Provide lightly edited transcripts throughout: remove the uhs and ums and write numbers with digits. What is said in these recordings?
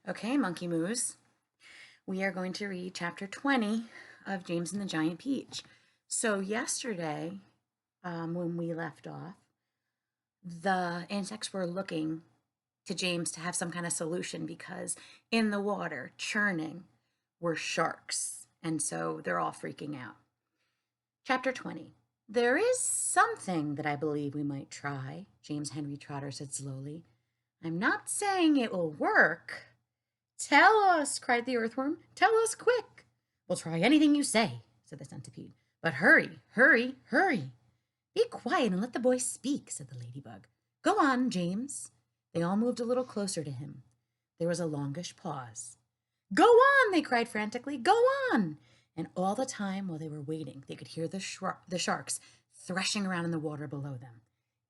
Okay, Monkey Moose. We are going to read chapter 20 of James and the Giant Peach. So, yesterday, when we left off, the insects were looking to James to have some kind of solution because in the water, churning, were sharks. And so they're all freaking out. Chapter 20. There is something that I believe we might try, James Henry Trotter said slowly. I'm not saying it will work. Tell us, cried the earthworm. Tell us quick. We'll try anything you say, said the centipede. But hurry, hurry, hurry. Be quiet and let the boy speak, said the ladybug. Go on, James. They all moved a little closer to him. There was a longish pause. Go on, they cried frantically. Go on. And all the time while they were waiting, they could hear the sharks threshing around in the water below them.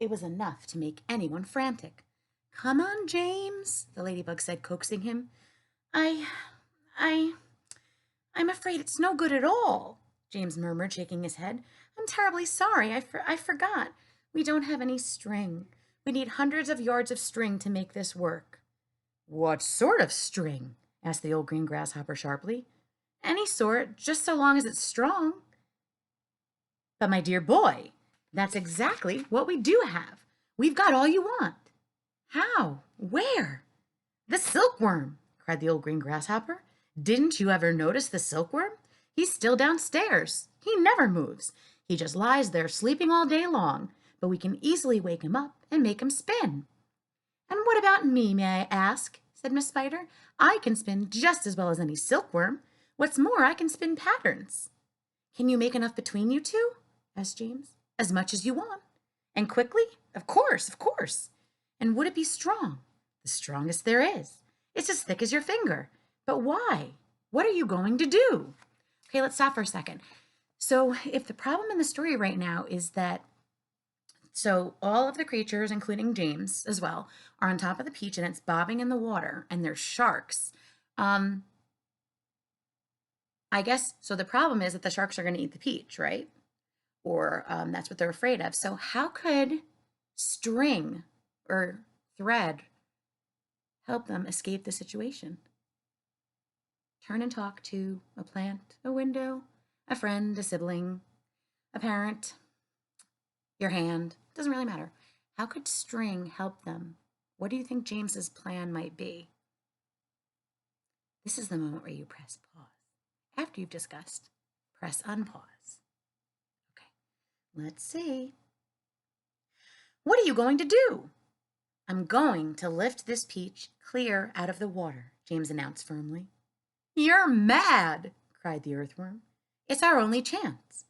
It was enough to make anyone frantic. Come on, James, the ladybug said, coaxing him. I, I'm afraid it's no good at all, James murmured, shaking his head. I'm terribly sorry. I forgot. We don't have any string. We need hundreds of yards of string to make this work. What sort of string? Asked the old green grasshopper sharply. Any sort, just so long as it's strong. But my dear boy, that's exactly what we do have. We've got all you want. How? Where? The silkworm, cried the old green grasshopper. Didn't you ever notice the silkworm? He's still downstairs. He never moves. He just lies there sleeping all day long, but we can easily wake him up and make him spin. And what about me, may I ask? Said Miss Spider. I can spin just as well as any silkworm. What's more, I can spin patterns. Can you make enough between you two? Asked James. As much as you want. And quickly? Of course, of course. And would it be strong? The strongest there is. It's as thick as your finger. But why? What are you going to do? Okay, let's stop for a second. So if the problem in the story right now is that all of the creatures, including James as well, are on top of the peach and it's bobbing in the water and there's sharks. I guess, so the problem is that the sharks are going to eat the peach, right? Or that's what they're afraid of. So how could string or thread help them escape the situation? Turn and talk to a plant, a window, a friend, a sibling, a parent, your hand. Doesn't really matter. How could string help them? What do you think James's plan might be? This is the moment where you press pause. After you've discussed, press unpause. Okay, let's see. What are you going to do? I'm going to lift this peach clear out of the water, James announced firmly. You're mad, cried the earthworm. It's our only chance.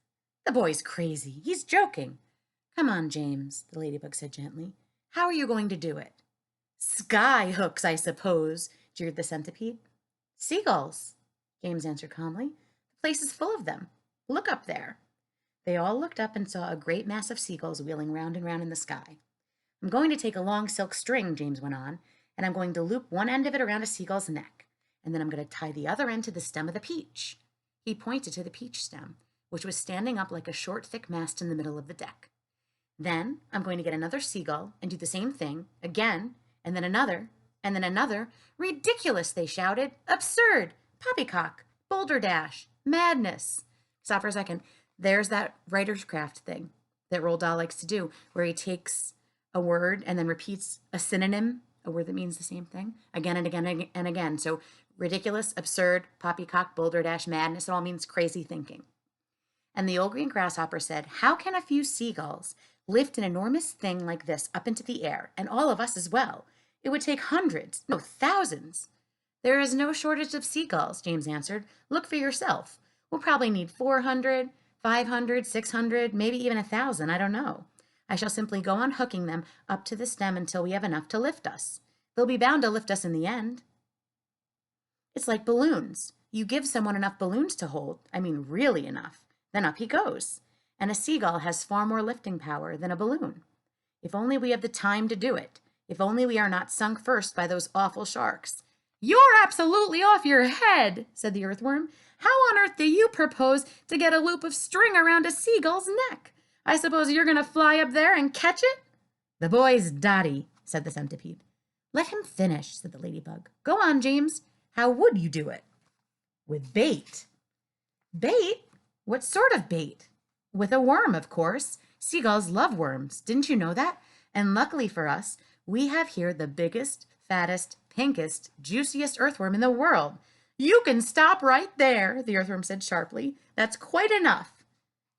The boy's crazy. He's joking. Come on, James, the ladybug said gently. How are you going to do it? Sky hooks, I suppose, jeered the centipede. Seagulls, James answered calmly. The place is full of them. Look up there. They all looked up and saw a great mass of seagulls wheeling round and round in the sky. I'm going to take a long silk string, James went on, and I'm going to loop one end of it around a seagull's neck, and then I'm going to tie the other end to the stem of the peach. He pointed to the peach stem, which was standing up like a short, thick mast in the middle of the deck. Then I'm going to get another seagull and do the same thing, again, and then another, and then another. Ridiculous, they shouted. Absurd. Poppycock. Boulderdash. Madness. Stop for a second. There's that writer's craft thing that Roald Dahl likes to do, where he takes a word and then repeats a synonym, a word that means the same thing, again and again and again. So ridiculous, absurd, poppycock, boulderdash, madness, it all means crazy thinking. And the old green grasshopper said, how can a few seagulls lift an enormous thing like this up into the air, and all of us as well? It would take hundreds, no, thousands. There is no shortage of seagulls, James answered. Look for yourself. We'll probably need 400, 500, 600, maybe even 1,000, I don't know. I shall simply go on hooking them up to the stem until we have enough to lift us. They'll be bound to lift us in the end. It's like balloons. You give someone enough balloons to hold, I mean really enough, then up he goes. And a seagull has far more lifting power than a balloon. If only we have the time to do it. If only we are not sunk first by those awful sharks. You're absolutely off your head, said the earthworm. How on earth do you propose to get a loop of string around a seagull's neck? I suppose you're going to fly up there and catch it? The boy's dotty, said the centipede. Let him finish, said the ladybug. Go on, James. How would you do it? With bait. Bait? What sort of bait? With a worm, of course. Seagulls love worms. Didn't you know that? And luckily for us, we have here the biggest, fattest, pinkest, juiciest earthworm in the world. You can stop right there, the earthworm said sharply. That's quite enough.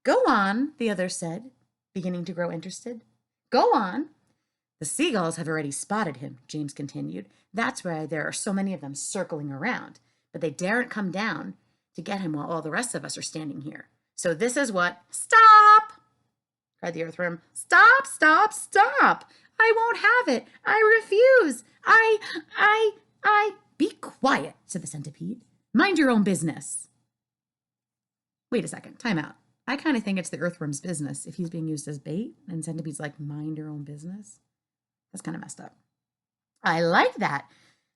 Go on, the other said, beginning to grow interested. Go on. The seagulls have already spotted him, James continued. That's why there are so many of them circling around. But they daren't come down to get him while all the rest of us are standing here. So this is what— Stop! Cried the earthworm. Stop, stop, stop! I won't have it. I refuse. Be quiet, said the centipede. Mind your own business. Wait a second, time out. I kind of think it's the earthworm's business if he's being used as bait and centipede's like, mind your own business. That's kind of messed up. I like that.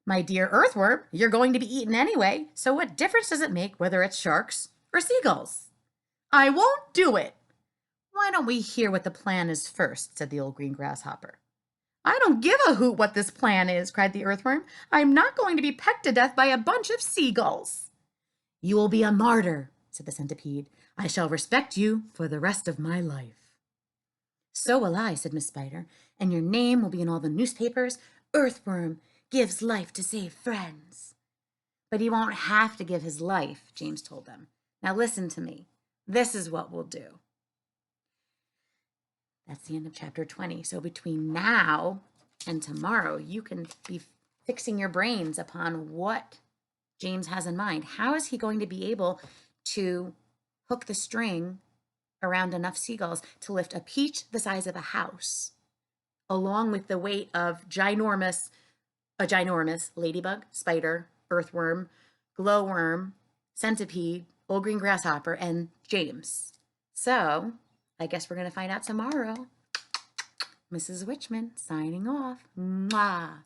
My dear earthworm, you're going to be eaten anyway, so what difference does it make whether it's sharks or seagulls? I won't do it. Why don't we hear what the plan is first, said the old green grasshopper. I don't give a hoot what this plan is, cried the earthworm. I'm not going to be pecked to death by a bunch of seagulls. You will be a martyr, said the centipede. I shall respect you for the rest of my life. So will I, said Miss Spider, and your name will be in all the newspapers. Earthworm gives life to save friends. But he won't have to give his life, James told them. Now listen to me. This is what we'll do. That's the end of chapter 20. So between now and tomorrow, you can be fixing your brains upon what James has in mind. How is he going to be able to hook the string around enough seagulls to lift a peach the size of a house, along with the weight of a ginormous ladybug, spider, earthworm, glowworm, centipede, old green grasshopper, and James? So I guess we're going to find out tomorrow. Mrs. Witchman signing off. Mwah.